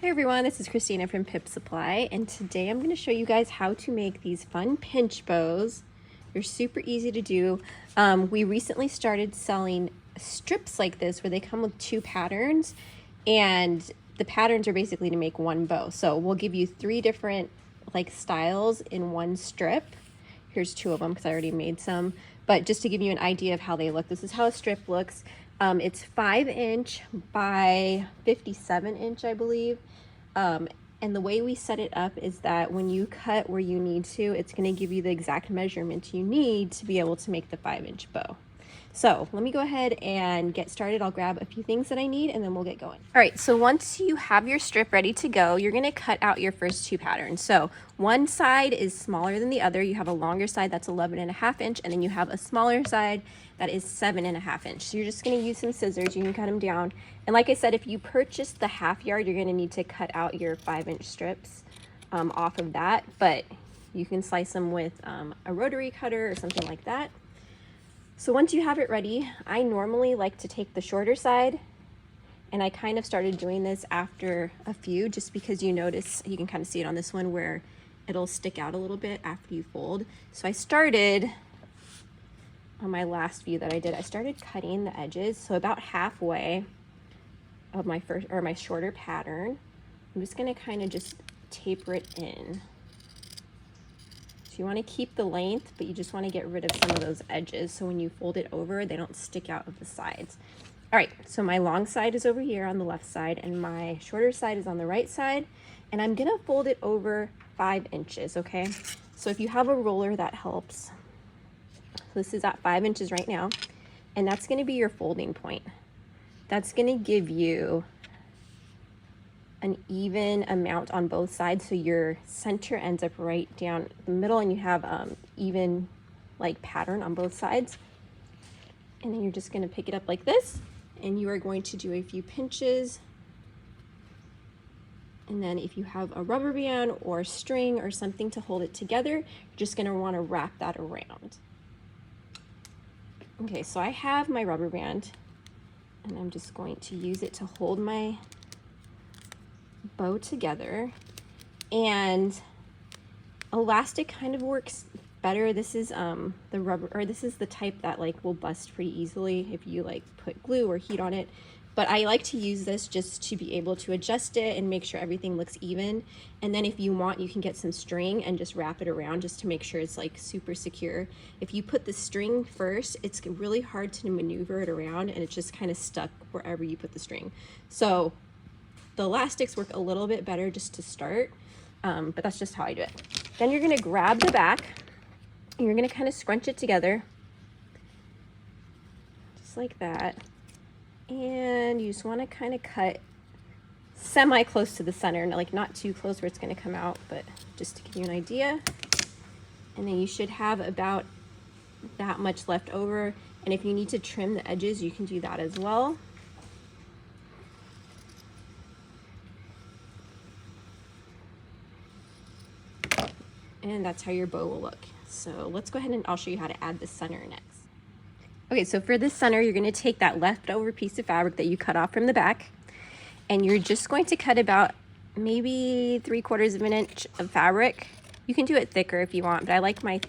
Hey everyone, this is Christina from Pip Supply, and today I'm going to show you guys how to make these fun pinch bows. They're super easy to do. We recently started selling strips like this where they come with 2 patterns, and the patterns are basically to make one bow. So we'll give you 3 different styles in one strip. Here's 2 of them because I already made some, but just to give you an idea of how they look, this is how a strip looks. It's 5" by 57", I believe. And the way we set it up is that when you cut where you need to, it's going to give you the exact measurement you need to be able to make the 5" bow. So let me go ahead and get started. I'll grab a few things that I need and then we'll get going. All right, so once you have your strip ready to go, you're going to cut out your first 2 patterns. So one side is smaller than the other. You have a longer side that's 11.5", and then you have a smaller side that is 7.5". So you're just going to use some scissors. You can cut them down. And like I said, if you purchase the 1/2 yard, you're going to need to cut out your 5" strips off of that. But you can slice them with a rotary cutter or something like that. So once you have it ready, I normally like to take the shorter side, and I kind of started doing this after a few just because you notice, you can kind of see it on this one where it'll stick out a little bit after you fold. So I started on my last few that I did, I started cutting the edges. So about halfway of my my shorter pattern, I'm just gonna kind of just taper it in. You want to keep the length, but you just want to get rid of some of those edges so when you fold it over, they don't stick out of the sides. All right, so my long side is over here on the left side and my shorter side is on the right side, and I'm gonna fold it over 5". Okay, so if you have a ruler, that helps. So this is at 5" right now, and that's going to be your folding point. That's going to give you an even amount on both sides, so your center ends up right down the middle and you have even pattern on both sides. And then you're just going to pick it up like this, and you are going to do a few pinches. And then if you have a rubber band or string or something to hold it together, you're just going to want to wrap that around. Okay, so I have my rubber band and I'm just going to use it to hold my bow together, and elastic kind of works better. This is the rubber, or this is the type that will bust pretty easily if you put glue or heat on it, but I like to use this just to be able to adjust it and make sure everything looks even. And then if you want, you can get some string and just wrap it around just to make sure it's super secure. If you put the string first, it's really hard to maneuver it around and it's just kind of stuck wherever you put the string. So the elastics work a little bit better just to start, but that's just how I do it. Then you're going to grab the back and you're going to kind of scrunch it together just like that, and you just want to kind of cut semi close to the center, not too close where it's going to come out, but just to give you an idea. And then you should have about that much left over, and if you need to trim the edges, you can do that as well. And that's how your bow will look. So let's go ahead and I'll show you how to add the center next. Okay, so for this center, you're going to take that leftover piece of fabric that you cut off from the back, and you're just going to cut about maybe 3/4 inch of fabric. You can do it thicker if you want, but I like my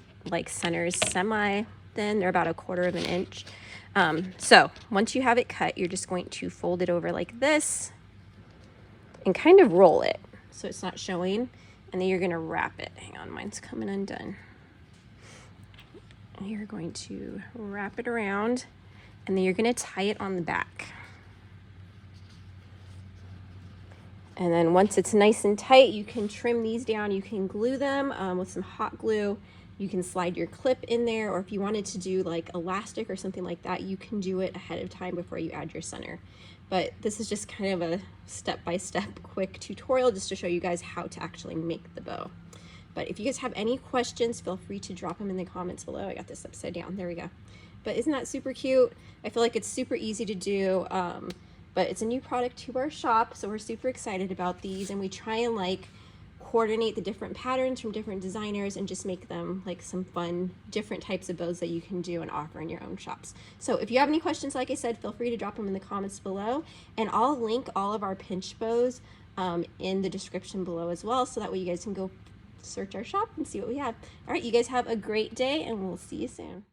centers semi thin. They're about 1/4 inch. So once you have it cut, you're just going to fold it over like this and kind of roll it so it's not showing. And then you're going to wrap it. Hang on, mine's coming undone. And you're going to wrap it around, and then you're going to tie it on the back. And then once it's nice and tight, you can trim these down. You can glue them with some hot glue. You can slide your clip in there, or if you wanted to do elastic or something like that, you can do it ahead of time before you add your center. But this is just kind of a step-by-step quick tutorial just to show you guys how to actually make the bow. But if you guys have any questions, feel free to drop them in the comments below. I got this upside down, there we go. But isn't that super cute? I feel like it's super easy to do, but it's a new product to our shop, so we're super excited about these, and we try and coordinate the different patterns from different designers and just make them like some fun, different types of bows that you can do and offer in your own shops. So if you have any questions, like I said, feel free to drop them in the comments below, and I'll link all of our pinch bows in the description below as well, so that way you guys can go search our shop and see what we have. All right, you guys have a great day, and we'll see you soon.